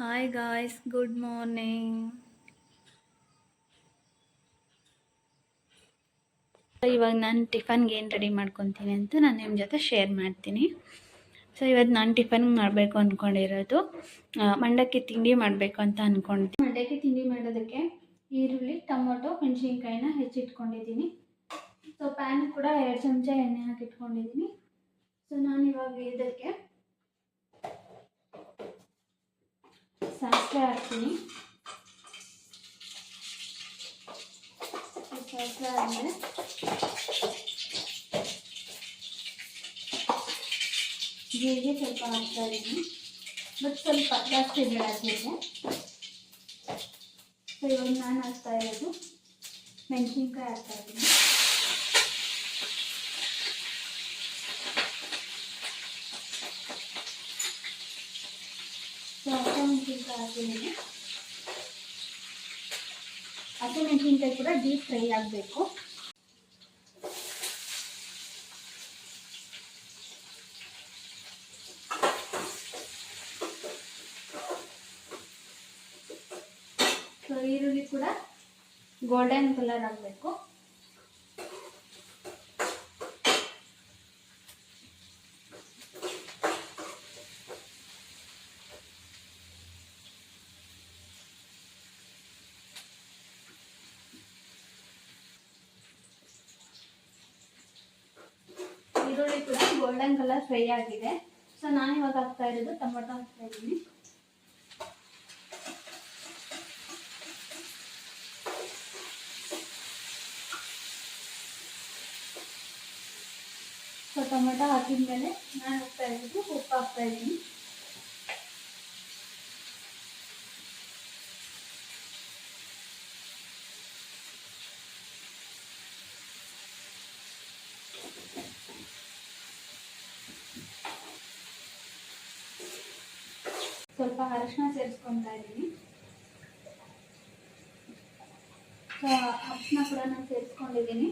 Hi guys, good morning. ಇವಾಗ ನಾನು ಟಿಫನ್ಗೆ ಏನು ರೆಡಿ ಮಾಡ್ಕೊತೀನಿ ಅಂತ ನಾನು ನಿಮ್ಮ ಜೊತೆ ಶೇರ್ ಮಾಡ್ತೀನಿ. ಸೊ ಇವತ್ತು ನಾನು ಟಿಫನ್ ಮಾಡಬೇಕು ಅಂದ್ಕೊಂಡಿರೋದು ಮಂಡಕ್ಕಿ ತಿಂಡಿ ಮಾಡಬೇಕು ಅಂತ ಅಂದ್ಕೊಂಡಿದ್ದೀನಿ. ಮಂಡಕ್ಕಿ ತಿಂಡಿ ಮಾಡೋದಕ್ಕೆ ಈರುಳ್ಳಿ, ಟೊಮೊಟೊ, ಮೆಣಸಿನ್ಕಾಯಿನ ಹೆಚ್ಚಿಟ್ಕೊಂಡಿದ್ದೀನಿ. ಸೊ ಪ್ಯಾನ್ ಕೂಡ 2 ಚಮಚ ಎಣ್ಣೆ ಹಾಕಿಟ್ಕೊಂಡಿದ್ದೀನಿ. ಸೊ ನಾನು ಇವಾಗ ಇದಕ್ಕೆ ಸಾಸಿವೆ ಹಾಕ್ತೀನಿ. ಸಾಸಿವೆ ಆದಮೇಲೆ ಜೀರಿಗೆ ಸ್ವಲ್ಪ ಹಾಕ್ತಾ ಇದ್ದೀನಿ, ಬಟ್ ಸ್ವಲ್ಪ ಜಾಸ್ತಿ ಬೇಡ ಹಾಕಲಿಕ್ಕೆ. ಸೊ ಇವಾಗ ನಾನು ಹಾಕ್ತಾ ಇರೋದು ಮೆಣಸಿನ್ಕಾಯಿ ಹಾಕ್ತಾ ಇದ್ದೀನಿ. ಸೊ ಹಸಿಮೆಣಸಿನ್ಕಾಯಿ ಹಾಕಿದ್ದೀನಿ. ಹಸಿಮೆಣಸಿನ್ಕಾಯಿ ಕೂಡ ಡೀಪ್ ಫ್ರೈ ಆಗಬೇಕು. ಸೊ ಈರುಳ್ಳಿ ಕೂಡ ಗೋಲ್ಡನ್ ಕಲರ್ ಆಗಬೇಕು. ಈರುಳ್ಳಿ ಕೂಡ ಗೋಲ್ಡನ್ ಕಲರ್ ಫ್ರೈ ಆಗಿದೆ. ಸೊ ನಾನು ಇವಾಗ ಹಾಕ್ತಾ ಇರೋದು ಟೊಮೊಟೊ ಹಾಕ್ತಾ ಇದ್ದೀನಿ. ಸೊ ಟೊಮೊಟೊ ಹಾಕಿದ ಮೇಲೆ ನಾನು ಹಾಕ್ತಾ ಇರೋದು ಉಪ್ಪು ಹಾಕ್ತಾ ಇದ್ದೀನಿ. ಸ್ವಲ್ಪ ಅರಿಶಿನ ಸೇರಿಸ್ಕೊತಾ ಇದ್ದೀನಿ. ಸೊ ಅರಿಶಿನ ಕೂಡ ನಾನು ಸೇರಿಸ್ಕೊಂಡಿದ್ದೀನಿ.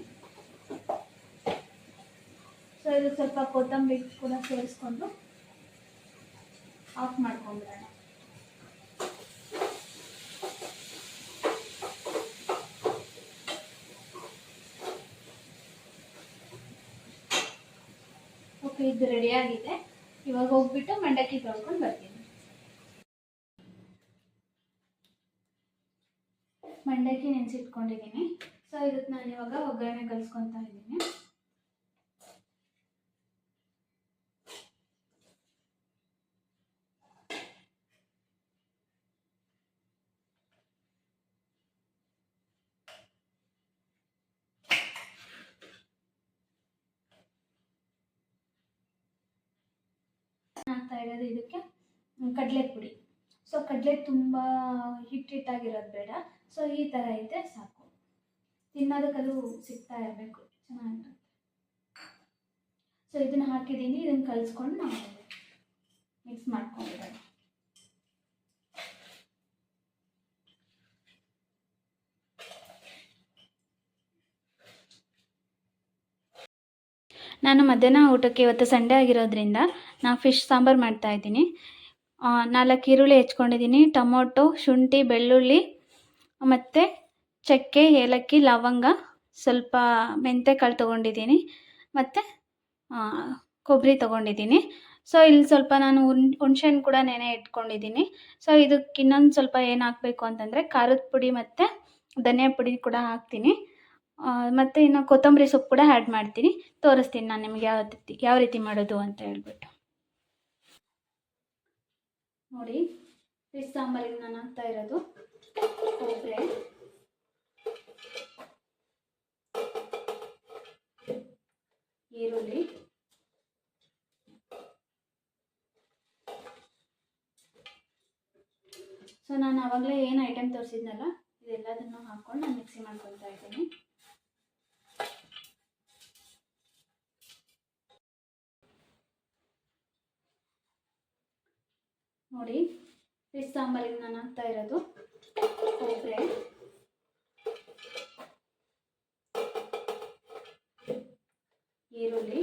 ಸೊ ಇದು ಸ್ವಲ್ಪ ಕೊತ್ತಂಬರಿ ಕೂಡ ಸೇರಿಸ್ಕೊಂಡು ಆಫ್ ಮಾಡ್ಕೊಂಡ್ಬಿಡೋಣ. ಓಕೆ, ಇದು ರೆಡಿಯಾಗಿದೆ. ಇವಾಗ ಹೋಗ್ಬಿಟ್ಟು ಮಂಡಕ್ಕಿ ತೊಳ್ಕೊಂಡು ಬರ್ತೀನಿ. ಮಂಡಕ್ಕಿ ನೆನೆಸಿಟ್ಕೊಂಡಿದ್ದೀನಿ. ಸೊ ಇದಕ್ಕೆ ನಾನು ಇವಾಗ ಒಗ್ಗರಣೆ ಕಲಿಸ್ಕೊತಾ ಇದ್ದೀನಿ. ಹಾಕ್ತಾ ಇರೋದು ಇದಕ್ಕೆ ಕಡಲೆ ಪುಡಿ. ಸೊ ಕಡಲೆ ತುಂಬ ಹಿಟ್ಟಿಟ್ಟಾಗಿರೋದು ಬೇಡ. ಸೊ ಈ ಥರ ಇದ್ದರೆ ಸಾಕು. ತಿನ್ನೋದಕ್ಕದು ಸಿಗ್ತಾ ಇರಬೇಕು, ಚೆನ್ನಾಗಿರುತ್ತೆ. ಸೊ ಇದನ್ನು ಹಾಕಿದ್ದೀನಿ. ಇದನ್ನು ಕಲಿಸ್ಕೊಂಡು ನಾವು ಮಿಕ್ಸ್ ಮಾಡ್ಕೊಂಡಿರೋಣ. ನಾನು ಮಧ್ಯಾಹ್ನ ಊಟಕ್ಕೆ ಇವತ್ತು ಸಂಡೇ ಆಗಿರೋದ್ರಿಂದ ನಾನು ಫಿಶ್ ಸಾಂಬಾರು ಮಾಡ್ತಾಯಿದ್ದೀನಿ. 4 ಈರುಳ್ಳಿ ಹೆಚ್ಕೊಂಡಿದ್ದೀನಿ, ಟೊಮೊಟೊ, ಶುಂಠಿ, ಬೆಳ್ಳುಳ್ಳಿ ಮತ್ತು ಚಕ್ಕೆ, ಏಲಕ್ಕಿ, ಲವಂಗ, ಸ್ವಲ್ಪ ಮೆಂತ್ಯಕಾಳು ತೊಗೊಂಡಿದ್ದೀನಿ ಮತ್ತು ಕೊಬ್ಬರಿ ತೊಗೊಂಡಿದ್ದೀನಿ. ಸೊ ಇಲ್ಲಿ ಸ್ವಲ್ಪ ನಾನು ಹುಣ್ಸೆಹಣ್ಣು ಕೂಡ ನೆನೆ ಇಟ್ಕೊಂಡಿದ್ದೀನಿ. ಸೊ ಇದಕ್ಕೆ ಇನ್ನೊಂದು ಸ್ವಲ್ಪ ಏನು ಹಾಕಬೇಕು ಅಂತಂದರೆ ಖಾರದ ಪುಡಿ ಮತ್ತು ಧನಿಯಾ ಪುಡಿ ಕೂಡ ಹಾಕ್ತೀನಿ. ಮತ್ತು ಇನ್ನು ಕೊತ್ತಂಬರಿ ಸೊಪ್ಪು ಕೂಡ ಆ್ಯಡ್ ಮಾಡ್ತೀನಿ. ತೋರಿಸ್ತೀನಿ ನಾನು ನಿಮ್ಗೆ ಯಾವ ರೀತಿ ಮಾಡೋದು ಅಂತ ಹೇಳ್ಬಿಟ್ಟು. ನೋಡಿ, ಫಿಶ್ ಸಾಂಬಾರಿಗೆ ನಾನು ಹಾಕ್ತಾ ಇರೋದು ಕೊಬ್ಬರಿ, ಈರುಳ್ಳಿ, ಸೊ ನಾನು ಆವಾಗಲೇ ಏನು ಐಟಮ್ ತೋರಿಸಿದ್ನಲ್ಲ ಇದೆಲ್ಲದನ್ನು ಹಾಕ್ಕೊಂಡು ನಾನು ಮಿಕ್ಸಿ ಮಾಡ್ಕೊತಾ ಇದ್ದೀನಿ. ನೋಡಿ, ಫಿಶ್ ಸಾಂಬಾರಿಗೆ ನಾನು ಹಾಕ್ತಾ ಇರೋದು ಕೊಬ್ಬರಿ, ಈರುಳ್ಳಿ,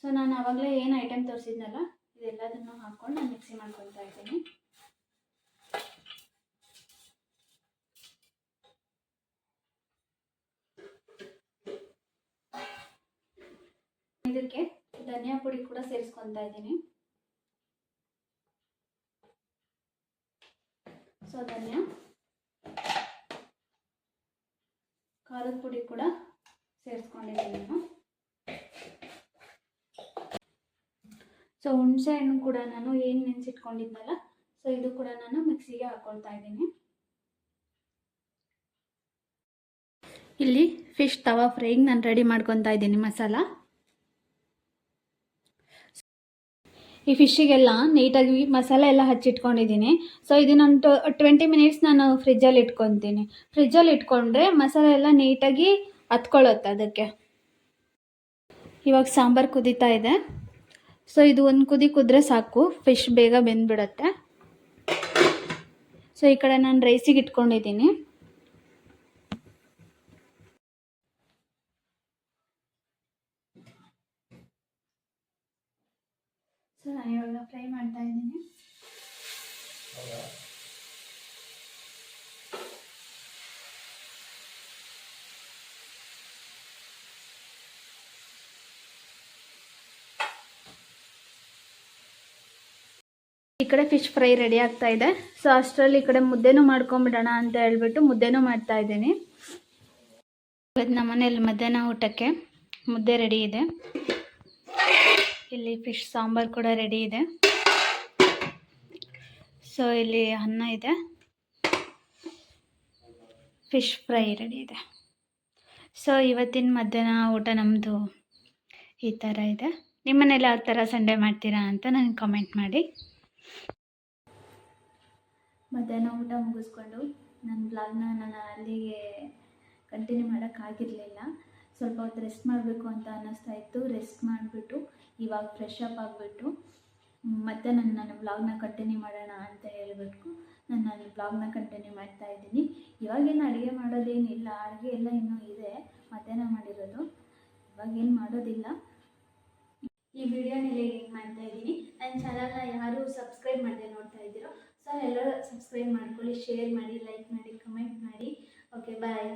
ಸೊ ನಾನು ಆವಾಗಲೇ ಏನು ಐಟಮ್ ತೋರಿಸಿದ್ನಲ್ಲ ಇದೆಲ್ಲದನ್ನು ಹಾಕ್ಕೊಂಡು ನಾನು ಮಿಕ್ಸಿ ಮಾಡ್ಕೊತಾ ಇದ್ದೀನಿ. ಇದಕ್ಕೆ ಧನಿಯಾ ಪುಡಿ ಕೂಡ ಸೇರಿಸ್ಕೊತಾ ಇದ್ದೀನಿ. ಸೊ ಧನಿಯಾ, ಖಾರದ ಪುಡಿ ಕೂಡ ಸೇರಿಸ್ಕೊಂಡಿದ್ದೀನಿ ನಾನು. ಸೊ ಹುಣಸೆ ಹಣ್ಣು ಕೂಡ ನಾನು ಏನು ನೆನೆಸಿಟ್ಕೊಂಡಿದ್ನಲ್ಲ, ಸೊ ಇದು ಕೂಡ ನಾನು ಮಿಕ್ಸಿಗೆ ಹಾಕ್ಕೊಳ್ತಾ ಇದ್ದೀನಿ. ಇಲ್ಲಿ ಫಿಶ್ ತವಾ ಫ್ರೈಗೆ ನಾನು ರೆಡಿ ಮಾಡ್ಕೊತಾ ಇದ್ದೀನಿ ಮಸಾಲ. ಈ ಫಿಶ್ಶಿಗೆಲ್ಲ ನೀಟಾಗಿ ಮಸಾಲೆ ಎಲ್ಲ ಹಚ್ಚಿಟ್ಕೊಂಡಿದ್ದೀನಿ. ಸೊ ಇದನ್ನೊಂದು 20 ಮಿನಿಟ್ಸ್ ನಾನು ಫ್ರಿಜ್ಜಲ್ಲಿ ಇಟ್ಕೊತೀನಿ. ಫ್ರಿಜ್ಜಲ್ಲಿ ಇಟ್ಕೊಂಡ್ರೆ ಮಸಾಲೆ ಎಲ್ಲ ನೀಟಾಗಿ ಹತ್ಕೊಳ್ಳುತ್ತೆ ಅದಕ್ಕೆ. ಇವಾಗ ಸಾಂಬಾರು ಕುದೀತಾ ಇದೆ. ಸೊ ಇದು ಒಂದು ಕುದಿ ಕುದ್ರೆ ಸಾಕು, ಫಿಶ್ ಬೇಗ ಬೆಂದ್ಬಿಡುತ್ತೆ. ಸೊ ಈ ಕಡೆ ನಾನು ರೈಸಿಗೆ ಇಟ್ಕೊಂಡಿದ್ದೀನಿ. ಸೊ ನಾನು ಇವಾಗ ಫ್ರೈ ಮಾಡ್ತಾ ಇದ್ದೀನಿ. ಈ ಕಡೆ ಫಿಶ್ ಫ್ರೈ ರೆಡಿ ಆಗ್ತಾ ಇದೆ. ಸೊ ಅಷ್ಟರಲ್ಲಿ ಈ ಕಡೆ ಮುದ್ದೆನೂ ಮಾಡ್ಕೊಂಬಿಡೋಣ ಅಂತ ಹೇಳ್ಬಿಟ್ಟು ಮುದ್ದೆನೂ ಮಾಡ್ತಾ ಇದ್ದೀನಿ. ಇವತ್ತು ನಮ್ಮ ಮನೇಲಿ ಮಧ್ಯಾಹ್ನ ಊಟಕ್ಕೆ ಮುದ್ದೆ ರೆಡಿ ಇದೆ. ಇಲ್ಲಿ ಫಿಶ್ ಸಾಂಬಾರು ಕೂಡ ರೆಡಿ ಇದೆ. ಸೊ ಇಲ್ಲಿ ಅನ್ನ ಇದೆ, ಫಿಶ್ ಫ್ರೈ ರೆಡಿ ಇದೆ. ಸೊ ಇವತ್ತಿನ ಮಧ್ಯಾಹ್ನ ಊಟ ನಮ್ಮದು ಈ ಥರ ಇದೆ. ನಿಮ್ಮ ಮನೇಲಿ ಯಾವ ಥರ ಸಂಡೇ ಮಾಡ್ತೀರಾ ಅಂತ ನನಗೆ ಕಾಮೆಂಟ್ ಮಾಡಿ. ಮಧ್ಯಾಹ್ನ ಊಟ ಮುಗಿಸ್ಕೊಂಡು ನನ್ನ ಬ್ಲಾಗ್ನ ನಾನು ಅಲ್ಲಿಗೆ ಕಂಟಿನ್ಯೂ ಮಾಡೋಕ್ಕಾಗಿರಲಿಲ್ಲ. ಸ್ವಲ್ಪ ಹೊತ್ತು ರೆಸ್ಟ್ ಮಾಡಬೇಕು ಅಂತ ಅನ್ನಿಸ್ತಾ ಇತ್ತು. ರೆಸ್ಟ್ ಮಾಡಿಬಿಟ್ಟು ಇವಾಗ ಫ್ರೆಶ್ ಅಪ್ ಆಗಿಬಿಟ್ಟು ಮತ್ತೆ ನನ್ನ ಬ್ಲಾಗ್ನ ಕಂಟಿನ್ಯೂ ಮಾಡೋಣ ಅಂತ ಹೇಳಿಬಿಟ್ಟು ನಾನು ನನ್ನ ಬ್ಲಾಗ್ನ ಕಂಟಿನ್ಯೂ ಮಾಡ್ತಾ ಇದ್ದೀನಿ. ಇವಾಗೇನು ಅಡುಗೆ ಮಾಡೋದೇನಿಲ್ಲ, ಅಡುಗೆ ಎಲ್ಲ ಇನ್ನೂ ಇದೆ ಮಧ್ಯಾಹ್ನ ಮಾಡಿರೋದು, ಇವಾಗೇನು ಮಾಡೋದಿಲ್ಲ. ಈ ವಿಡಿಯೋನಲ್ಲಿ ಏನು ಮಾಡ್ತಾ ಇದ್ದೀನಿ, ನನ್ನ ಚಾನಲ್ನ ಯಾರು ಸಬ್ಸ್ಕ್ರೈಬ್ ಮಾಡದೆ ನೋಡ್ತಾ ಇದ್ದೀರೋ ಸೊ ಎಲ್ಲರೂ ಸಬ್ಸ್ಕ್ರೈಬ್ ಮಾಡ್ಕೊಳ್ಳಿ, ಶೇರ್ ಮಾಡಿ, ಲೈಕ್ ಮಾಡಿ, ಕಮೆಂಟ್ ಮಾಡಿ. ಓಕೆ, ಬಾಯ್.